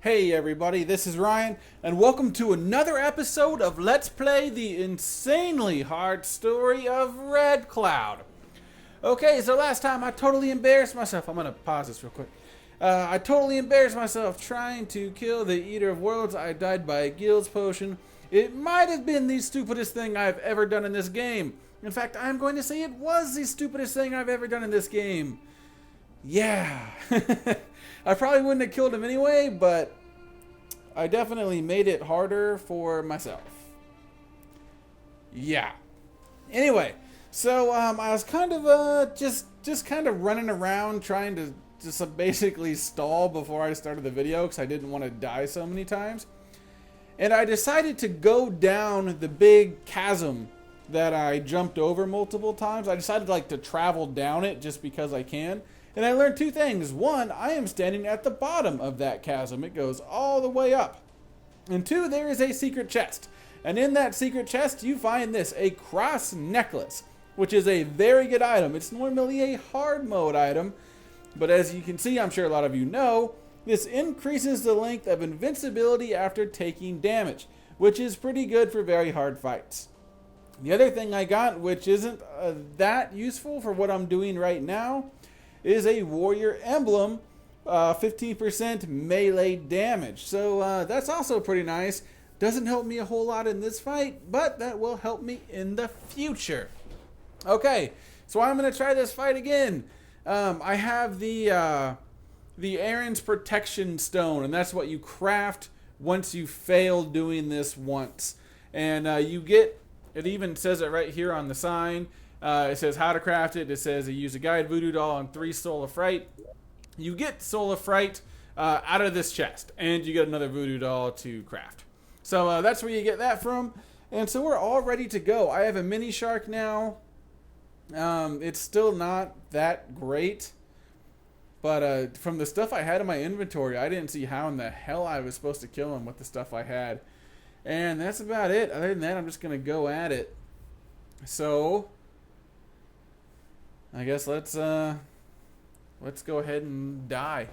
Hey everybody, this is Ryan, and welcome to another episode of Let's Play the insanely hard story of Red Cloud. Okay, so last time I totally embarrassed myself. I'm gonna pause this real quick. I totally embarrassed myself trying to kill the Eater of Worlds. I died by a Guild's potion. It might have been the stupidest thing I've ever done in this game. In fact, I'm going to say it was the stupidest thing I've ever done in this game. Yeah. I probably wouldn't have killed him anyway, but I definitely made it harder for myself. Yeah. Anyway, so I was kind of just kind of running around trying to just basically stall before I started the video because I didn't want to die so many times. And I decided to go down the big chasm that I jumped over multiple times. I decided to travel down it just because I can. And I learned two things. One, I am standing at the bottom of that chasm. It goes all the way up. And two, there is a secret chest. And in that secret chest, you find this, a cross necklace, which is a very good item. It's normally a hard mode item, but as you can see, I'm sure a lot of you know, this increases the length of invincibility after taking damage, which is pretty good for very hard fights. The other thing I got, which isn't that useful for what I'm doing right now, is a warrior emblem, 15% melee damage. So that's also pretty nice. Doesn't help me a whole lot in this fight, but that will help me in the future. Okay, so I'm going to try this fight again. I have the Aaron's Protection Stone, and that's what you craft once you fail doing this once. And you get, it even says it right here on the sign. It says how to craft it. It says you use a guide voodoo doll and 3 Soul of Fright. You get Soul of Fright out of this chest, and you get another voodoo doll to craft. So that's where you get that from. And so we're all ready to go. I have a mini shark now. It's still not that great, but from the stuff I had in my inventory, I didn't see how in the hell I was supposed to kill him with the stuff I had. And that's about it. Other than that, I'm just going to go at it. So I guess let's go ahead and die.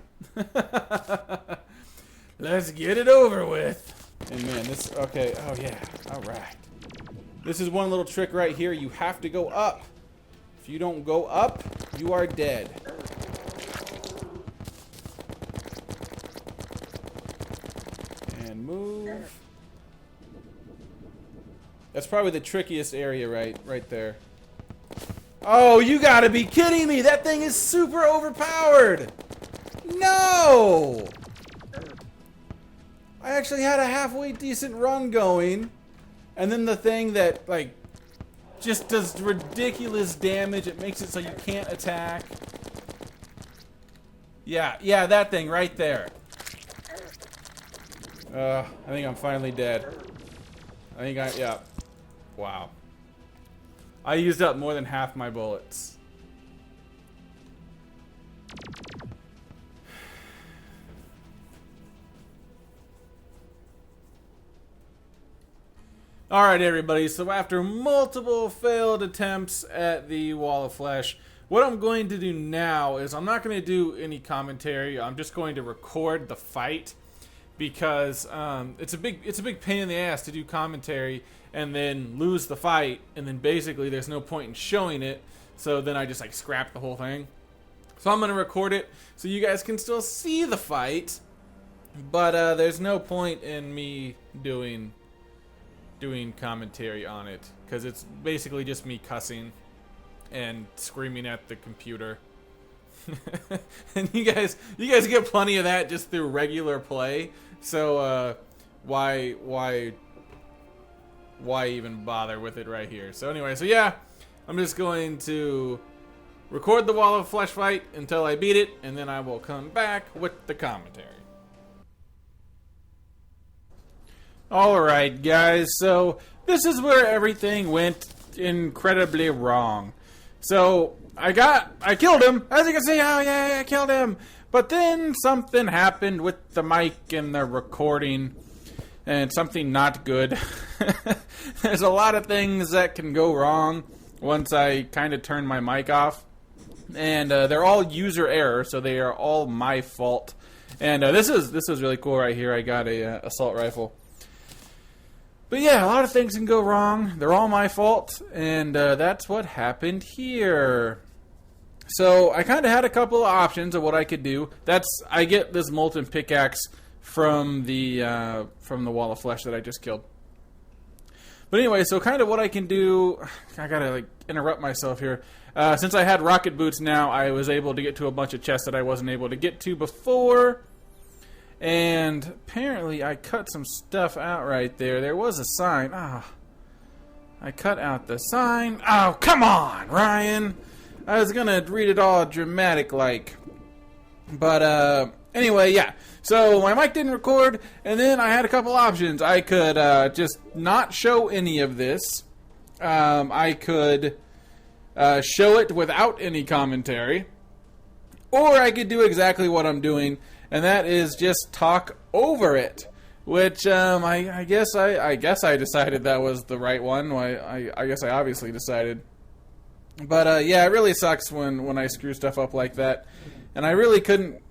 Let's get it over with. And man, this, okay, oh yeah, all right. This is one little trick right here. You have to go up. If you don't go up, you are dead. And move. That's probably the trickiest area right there. Oh, you gotta be kidding me! That thing is super overpowered! No! I actually had a halfway decent run going, and then the thing that, just does ridiculous damage. It makes it so you can't attack. Yeah, that thing right there. I think I'm finally dead. Yeah. Wow. I used up more than half my bullets. Alright everybody, so after multiple failed attempts at the Wall of Flesh, what I'm going to do now is I'm not going to do any commentary. I'm just going to record the fight because it's a big pain in the ass to do commentary and then lose the fight, and then basically there's no point in showing it, so then I just scrap the whole thing. So I'm going to record it so you guys can still see the fight, but there's no point in me doing commentary on it, because it's basically just me cussing and screaming at the computer. And you guys get plenty of that just through regular play, so why even bother with it right here? So anyway, so yeah, I'm just going to record the Wall of Flesh fight until I beat it, and then I will come back with the commentary. Alright guys, so this is where everything went incredibly wrong. So I killed him, as you can see. Oh yeah, I killed him. But then something happened with the mic and the recording, and something not good. There's a lot of things that can go wrong once I kind of turn my mic off. And they're all user error, so they are all my fault. And this was really cool right here. I got a assault rifle. But yeah, a lot of things can go wrong. They're all my fault, and that's what happened here. So I kind of had a couple of options of what I could do. I get this molten pickaxe from the wall of flesh that I just killed. But anyway, so kind of what I can do, I gotta like interrupt myself here. Since I had rocket boots now, I was able to get to a bunch of chests that I wasn't able to get to before. And apparently I cut some stuff out right there. There was a sign. I cut out the sign. Oh, come on, Ryan. I was gonna read it all dramatic like. But anyway, yeah. So my mic didn't record, and then I had a couple options. I could just not show any of this. I could show it without any commentary. Or I could do exactly what I'm doing, and that is just talk over it. Which I guess I decided that was the right one. I guess I obviously decided. But yeah, it really sucks when I screw stuff up like that. And I really couldn't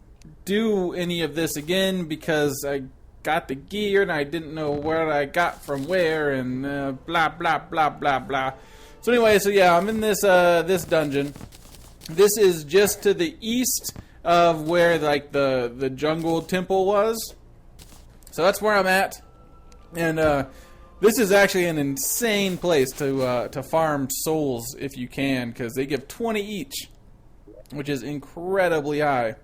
do any of this again because I got the gear and I didn't know where I got from where and blah blah blah blah blah. So anyway, so yeah, I'm in this this dungeon. This is just to the east of where like the jungle temple was. So that's where I'm at. And this is actually an insane place to farm souls if you can, because they give 20 each, which is incredibly high.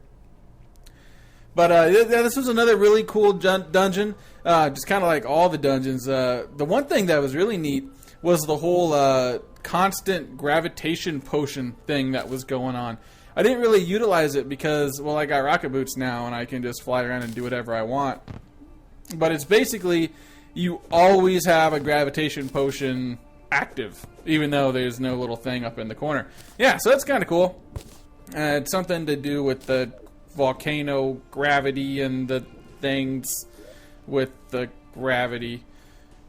But this was another really cool dungeon, just kind of like all the dungeons. The one thing that was really neat was the whole constant gravitation potion thing that was going on. I didn't really utilize it because, well, I got rocket boots now and I can just fly around and do whatever I want. But it's basically, you always have a gravitation potion active, even though there's no little thing up in the corner. Yeah, so that's kind of cool. It's something to do with the volcano gravity and the things with the gravity.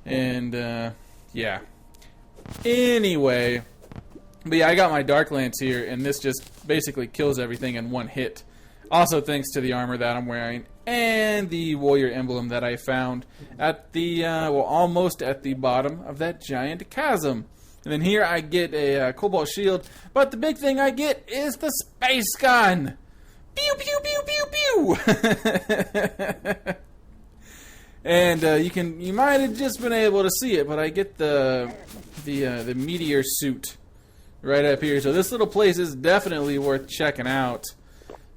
And, yeah. Anyway. But yeah, I got my Dark Lance here, and this just basically kills everything in one hit. Also thanks to the armor that I'm wearing, and the warrior emblem that I found at the, well, almost at the bottom of that giant chasm. And then here I get a cobalt shield, but the big thing I get is the space gun! Pew pew pew pew pew! And you might have just been able to see it, but I get the meteor suit right up here. So this little place is definitely worth checking out.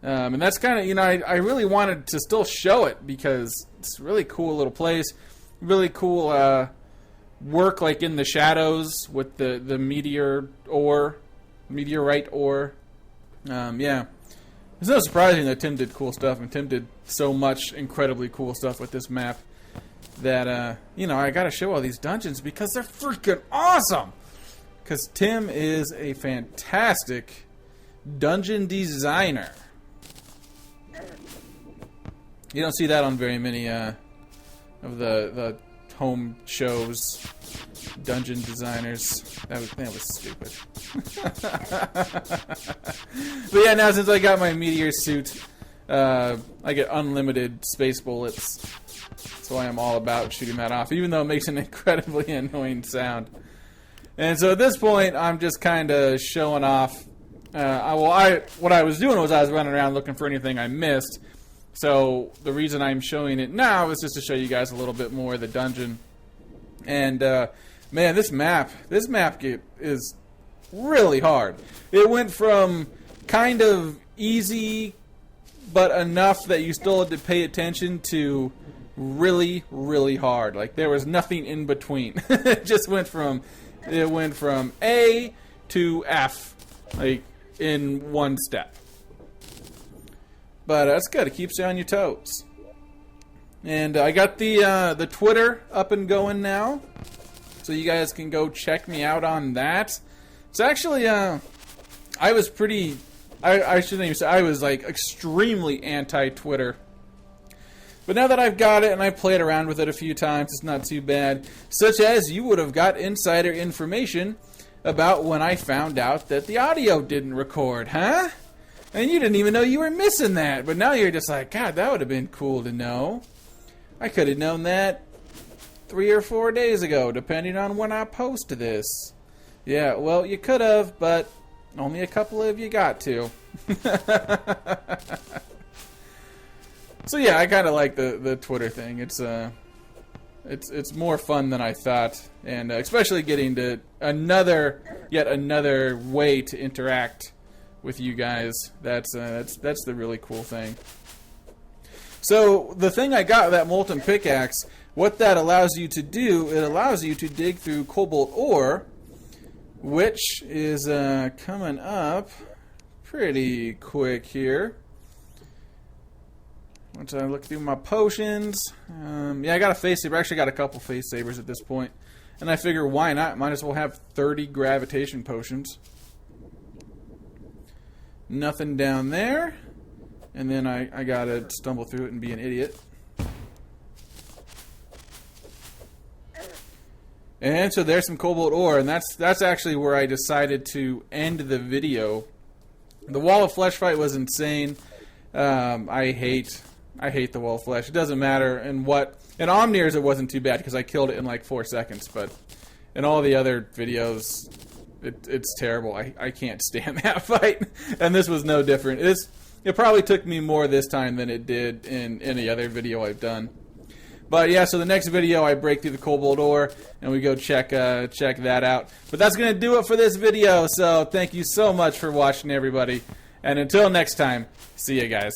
And that's kind of, you know, I really wanted to still show it because it's a really cool little place. Really cool work like in the shadows with the meteorite ore. Yeah. It's no surprising that Tim did cool stuff, and Tim did so much incredibly cool stuff with this map that, you know, I gotta show all these dungeons because they're freaking awesome! Because Tim is a fantastic dungeon designer. You don't see that on very many of the home shows. Dungeon designers. That was stupid. But yeah, now since I got my meteor suit, I get unlimited space bullets. That's why I'm all about shooting that off, even though it makes an incredibly annoying sound. And so at this point, I'm just kind of showing off. What I was doing was I was running around looking for anything I missed. So the reason I'm showing it now is just to show you guys a little bit more of the dungeon. And man, this map is really hard. It went from kind of easy, but enough that you still had to pay attention, to really, really hard. Like there was nothing in between. It went from A to F, like in one step. But that's good. It keeps you on your toes. And I got the Twitter up and going now, so you guys can go check me out on that. It's actually I shouldn't even say, I was like extremely anti-Twitter. But now that I've got it and I've played around with it a few times, it's not too bad. Such as you would have got insider information about when I found out that the audio didn't record, huh? And you didn't even know you were missing that. But now you're just like, God, that would have been cool to know. I could have known that 3 or 4 days ago, depending on when I post this. Yeah, well, you could have, but only a couple of you got to. So yeah, I kind of like the Twitter thing. It's more fun than I thought, and especially getting to yet another way to interact with you guys. That's the really cool thing. So the thing I got with that molten pickaxe, what that allows you to do, it allows you to dig through cobalt ore, which is coming up pretty quick here. Once I look through my potions, yeah, I got a face saber. I actually got a couple face sabers at this point, and I figure why not? Might as well have 30 gravitation potions. Nothing down there, and then I gotta stumble through it and be an idiot. And so there's some cobalt ore, and that's actually where I decided to end the video. The Wall of Flesh fight was insane. I hate the Wall of Flesh. It doesn't matter in Omnirs it wasn't too bad because I killed it in like 4 seconds, but in all the other videos it's terrible. I can't stand that fight, and this was no different. It probably took me more this time than it did in any other video I've done. But yeah, so the next video I break through the cobalt ore and we go check that out. But that's going to do it for this video, so thank you so much for watching, everybody. And until next time, see you guys.